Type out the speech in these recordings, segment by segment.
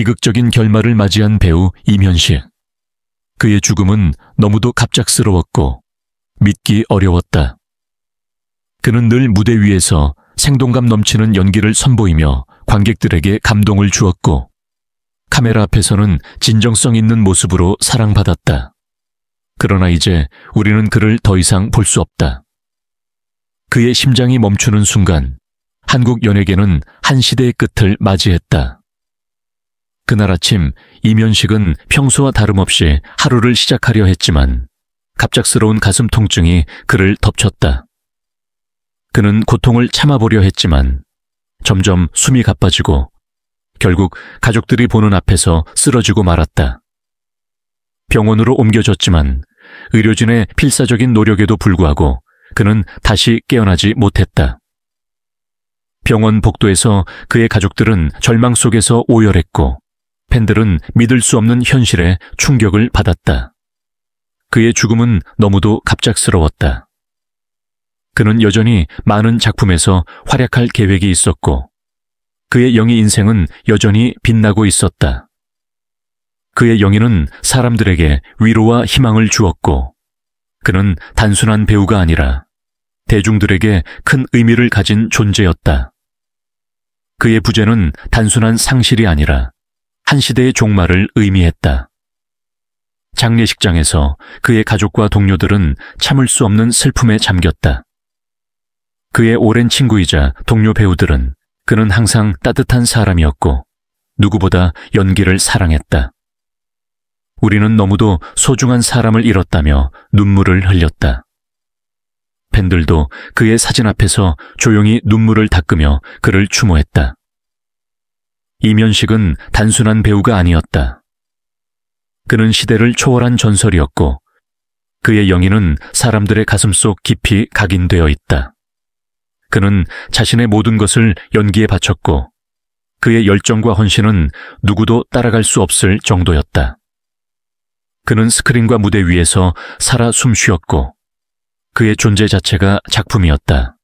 비극적인 결말을 맞이한 배우 이면식. 그의 죽음은 너무도 갑작스러웠고 믿기 어려웠다. 그는 늘 무대 위에서 생동감 넘치는 연기를 선보이며 관객들에게 감동을 주었고 카메라 앞에서는 진정성 있는 모습으로 사랑받았다. 그러나 이제 우리는 그를 더 이상 볼 수 없다. 그의 심장이 멈추는 순간 한국 연예계는 한 시대의 끝을 맞이했다. 그날 아침 이면식은 평소와 다름없이 하루를 시작하려 했지만 갑작스러운 가슴 통증이 그를 덮쳤다. 그는 고통을 참아보려 했지만 점점 숨이 가빠지고 결국 가족들이 보는 앞에서 쓰러지고 말았다. 병원으로 옮겨졌지만 의료진의 필사적인 노력에도 불구하고 그는 다시 깨어나지 못했다. 병원 복도에서 그의 가족들은 절망 속에서 오열했고 팬들은 믿을 수 없는 현실에 충격을 받았다. 그의 죽음은 너무도 갑작스러웠다. 그는 여전히 많은 작품에서 활약할 계획이 있었고 그의 영희 인생은 여전히 빛나고 있었다. 그의 영희는 사람들에게 위로와 희망을 주었고 그는 단순한 배우가 아니라 대중들에게 큰 의미를 가진 존재였다. 그의 부재는 단순한 상실이 아니라 한 시대의 종말을 의미했다. 장례식장에서 그의 가족과 동료들은 참을 수 없는 슬픔에 잠겼다. 그의 오랜 친구이자 동료 배우들은 그는 항상 따뜻한 사람이었고 누구보다 연기를 사랑했다. 우리는 너무도 소중한 사람을 잃었다며 눈물을 흘렸다. 팬들도 그의 사진 앞에서 조용히 눈물을 닦으며 그를 추모했다. 이면식은 단순한 배우가 아니었다. 그는 시대를 초월한 전설이었고 그의 영희는 사람들의 가슴속 깊이 각인되어 있다. 그는 자신의 모든 것을 연기에 바쳤고 그의 열정과 헌신은 누구도 따라갈 수 없을 정도였다. 그는 스크린과 무대 위에서 살아 숨쉬었고 그의 존재 자체가 작품이었다.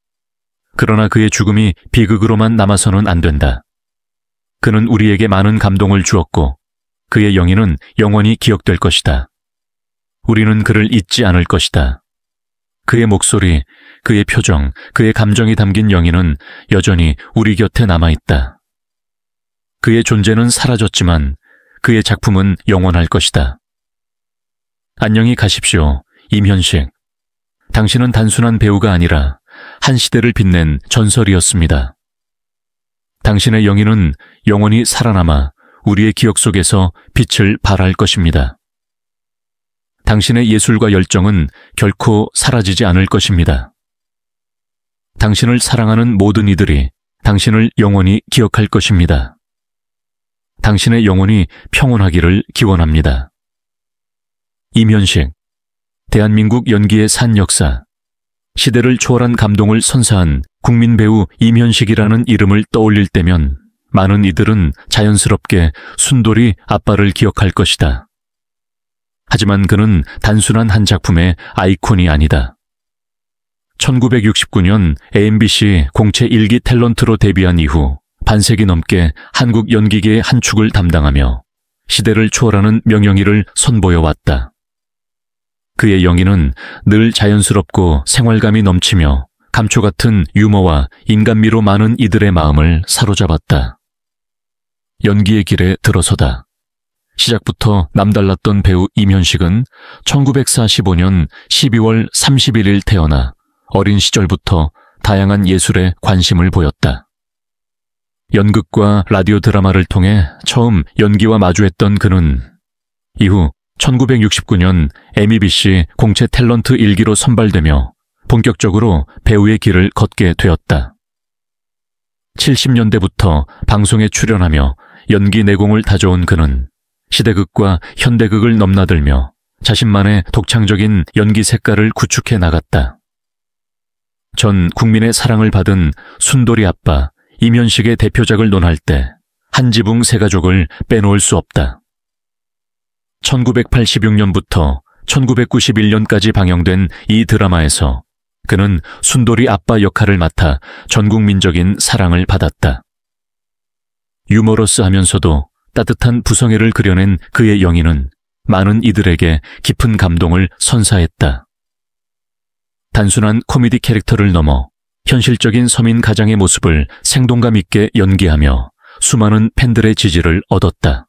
그러나 그의 죽음이 비극으로만 남아서는 안 된다. 그는 우리에게 많은 감동을 주었고 그의 영희는 영원히 기억될 것이다. 우리는 그를 잊지 않을 것이다. 그의 목소리, 그의 표정, 그의 감정이 담긴 영희는 여전히 우리 곁에 남아있다. 그의 존재는 사라졌지만 그의 작품은 영원할 것이다. 안녕히 가십시오, 임현식. 당신은 단순한 배우가 아니라 한 시대를 빛낸 전설이었습니다. 당신의 영희는 영원히 살아남아 우리의 기억 속에서 빛을 발할 것입니다. 당신의 예술과 열정은 결코 사라지지 않을 것입니다. 당신을 사랑하는 모든 이들이 당신을 영원히 기억할 것입니다. 당신의 영혼이 평온하기를 기원합니다. 임현식, 대한민국 연기의 산 역사, 시대를 초월한 감동을 선사한 국민 배우 임현식이라는 이름을 떠올릴 때면 많은 이들은 자연스럽게 순돌이 아빠를 기억할 것이다. 하지만 그는 단순한 한 작품의 아이콘이 아니다. 1969년 AMBC 공채 1기 탤런트로 데뷔한 이후 반세기 넘게 한국 연기계의 한 축을 담당하며 시대를 초월하는 명영희를 선보여왔다. 그의 영희는 늘 자연스럽고 생활감이 넘치며 감초 같은 유머와 인간미로 많은 이들의 마음을 사로잡았다. 연기의 길에 들어서다. 시작부터 남달랐던 배우 임현식은 1945년 12월 31일 태어나 어린 시절부터 다양한 예술에 관심을 보였다. 연극과 라디오 드라마를 통해 처음 연기와 마주했던 그는 이후 1969년 MBC 공채 탤런트 1기로 선발되며 본격적으로 배우의 길을 걷게 되었다. 70년대부터 방송에 출연하며 연기 내공을 다져온 그는 시대극과 현대극을 넘나들며 자신만의 독창적인 연기 색깔을 구축해 나갔다. 전 국민의 사랑을 받은 순돌이 아빠 임현식의 대표작을 논할 때 한지붕 세 가족을 빼놓을 수 없다. 1986년부터 1991년까지 방영된 이 드라마에서 그는 순돌이 아빠 역할을 맡아 전국민적인 사랑을 받았다. 유머러스하면서도 따뜻한 부성애를 그려낸 그의 영희는 많은 이들에게 깊은 감동을 선사했다. 단순한 코미디 캐릭터를 넘어 현실적인 서민 가장의 모습을 생동감 있게 연기하며 수많은 팬들의 지지를 얻었다.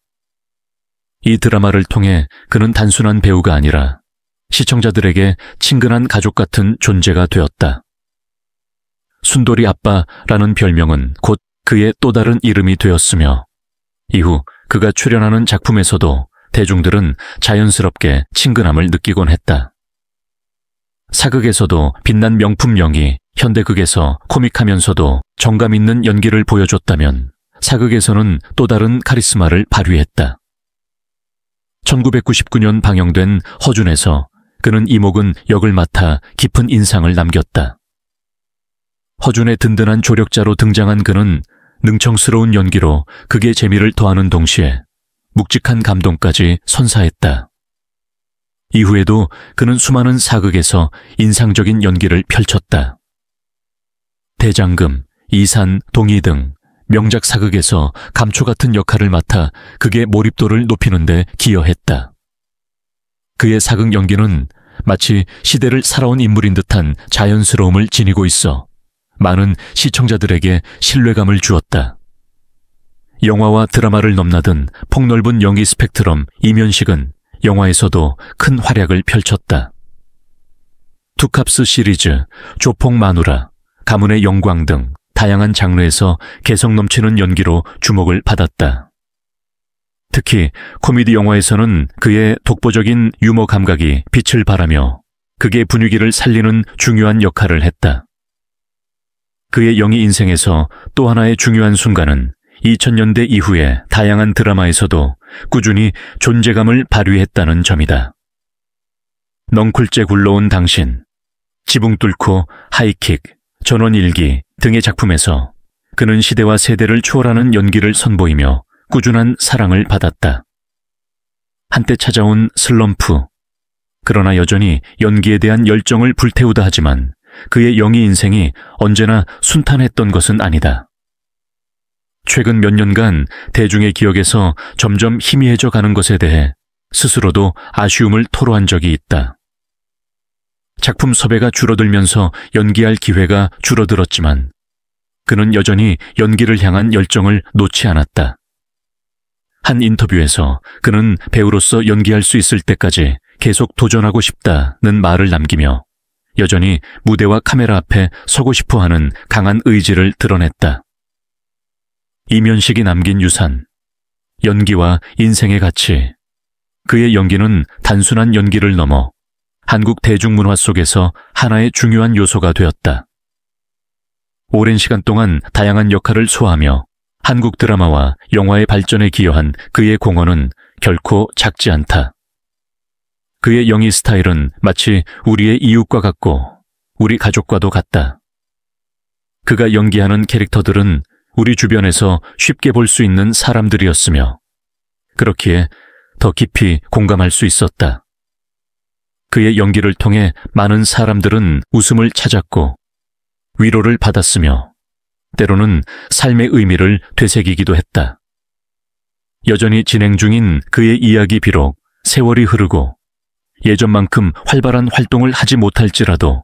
이 드라마를 통해 그는 단순한 배우가 아니라 시청자들에게 친근한 가족 같은 존재가 되었다. 순돌이 아빠라는 별명은 곧 그의 또 다른 이름이 되었으며 이후 그가 출연하는 작품에서도 대중들은 자연스럽게 친근함을 느끼곤 했다. 사극에서도 빛난 명품 영희, 현대극에서 코믹하면서도 정감 있는 연기를 보여줬다면 사극에서는 또 다른 카리스마를 발휘했다. 1999년 방영된 허준에서 그는 이목은 역을 맡아 깊은 인상을 남겼다. 허준의 든든한 조력자로 등장한 그는 능청스러운 연기로 극의 재미를 더하는 동시에 묵직한 감동까지 선사했다. 이후에도 그는 수많은 사극에서 인상적인 연기를 펼쳤다. 대장금, 이산, 동의 등 명작 사극에서 감초 같은 역할을 맡아 극의 몰입도를 높이는 데 기여했다. 그의 사극 연기는 마치 시대를 살아온 인물인 듯한 자연스러움을 지니고 있어 많은 시청자들에게 신뢰감을 주었다. 영화와 드라마를 넘나든 폭넓은 연기 스펙트럼 이면식은 영화에서도 큰 활약을 펼쳤다. 투캅스 시리즈, 조폭 마누라, 가문의 영광 등 다양한 장르에서 개성 넘치는 연기로 주목을 받았다. 특히 코미디 영화에서는 그의 독보적인 유머 감각이 빛을 발하며 극의 분위기를 살리는 중요한 역할을 했다. 그의 영희 인생에서 또 하나의 중요한 순간은 2000년대 이후의 다양한 드라마에서도 꾸준히 존재감을 발휘했다는 점이다. 넝쿨째 굴러온 당신, 지붕 뚫고 하이킥, 전원일기 등의 작품에서 그는 시대와 세대를 초월하는 연기를 선보이며 꾸준한 사랑을 받았다. 한때 찾아온 슬럼프, 그러나 여전히 연기에 대한 열정을 불태우다 하지만 그의 영희 인생이 언제나 순탄했던 것은 아니다. 최근 몇 년간 대중의 기억에서 점점 희미해져 가는 것에 대해 스스로도 아쉬움을 토로한 적이 있다. 작품 섭외가 줄어들면서 연기할 기회가 줄어들었지만 그는 여전히 연기를 향한 열정을 놓지 않았다. 한 인터뷰에서 그는 배우로서 연기할 수 있을 때까지 계속 도전하고 싶다는 말을 남기며 여전히 무대와 카메라 앞에 서고 싶어 하는 강한 의지를 드러냈다. 이면식이 남긴 유산, 연기와 인생의 가치. 그의 연기는 단순한 연기를 넘어 한국 대중문화 속에서 하나의 중요한 요소가 되었다. 오랜 시간 동안 다양한 역할을 소화하며 한국 드라마와 영화의 발전에 기여한 그의 공헌은 결코 작지 않다. 그의 영희 스타일은 마치 우리의 이웃과 같고 우리 가족과도 같다. 그가 연기하는 캐릭터들은 우리 주변에서 쉽게 볼 수 있는 사람들이었으며 그렇기에 더 깊이 공감할 수 있었다. 그의 연기를 통해 많은 사람들은 웃음을 찾았고 위로를 받았으며 때로는 삶의 의미를 되새기기도 했다. 여전히 진행 중인 그의 이야기 비록 세월이 흐르고 예전만큼 활발한 활동을 하지 못할지라도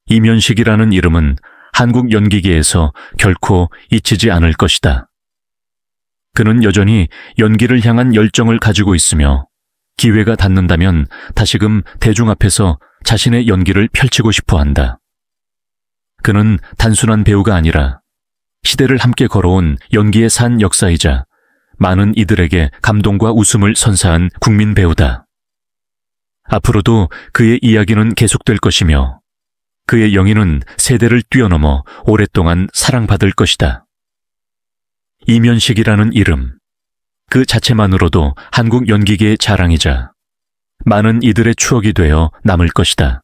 이면식이라는 이름은 한국 연기계에서 결코 잊히지 않을 것이다. 그는 여전히 연기를 향한 열정을 가지고 있으며 기회가 닿는다면 다시금 대중 앞에서 자신의 연기를 펼치고 싶어 한다. 그는 단순한 배우가 아니라 시대를 함께 걸어온 연기의 산 역사이자 많은 이들에게 감동과 웃음을 선사한 국민 배우다. 앞으로도 그의 이야기는 계속될 것이며 그의 영희는 세대를 뛰어넘어 오랫동안 사랑받을 것이다. 이면식이라는 이름, 그 자체만으로도 한국 연기계의 자랑이자 많은 이들의 추억이 되어 남을 것이다.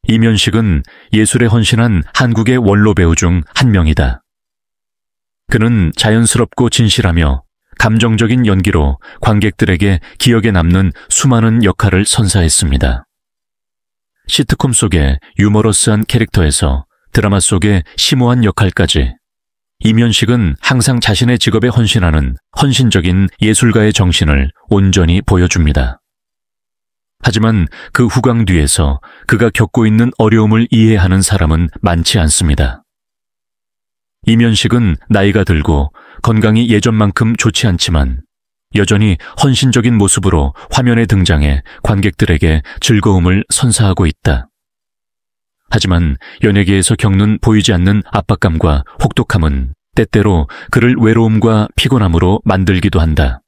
이면식은 예술에 헌신한 한국의 원로 배우 중 한 명이다. 그는 자연스럽고 진실하며 감정적인 연기로 관객들에게 기억에 남는 수많은 역할을 선사했습니다. 시트콤 속의 유머러스한 캐릭터에서 드라마 속의 심오한 역할까지 이면식은 항상 자신의 직업에 헌신하는 헌신적인 예술가의 정신을 온전히 보여줍니다. 하지만 그 후광 뒤에서 그가 겪고 있는 어려움을 이해하는 사람은 많지 않습니다. 이면식은 나이가 들고 건강이 예전만큼 좋지 않지만 여전히 헌신적인 모습으로 화면에 등장해 관객들에게 즐거움을 선사하고 있다. 하지만 연예계에서 겪는 보이지 않는 압박감과 혹독함은 때때로 그를 외로움과 피곤함으로 만들기도 한다.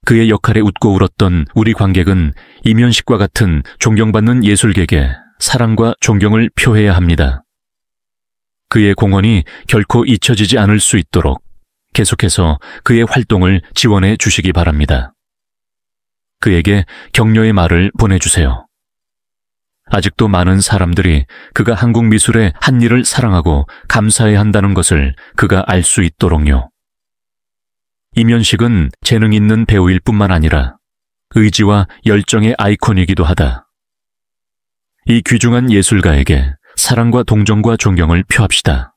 그의 역할에 웃고 울었던 우리 관객은 이면식과 같은 존경받는 예술객에 사랑과 존경을 표해야 합니다. 그의 공헌이 결코 잊혀지지 않을 수 있도록 계속해서 그의 활동을 지원해 주시기 바랍니다. 그에게 격려의 말을 보내주세요. 아직도 많은 사람들이 그가 한국 미술의 한 일을 사랑하고 감사해야 한다는 것을 그가 알 수 있도록요. 이면식은 재능 있는 배우일 뿐만 아니라 의지와 열정의 아이콘이기도 하다. 이 귀중한 예술가에게 사랑과 동정과 존경을 표합시다.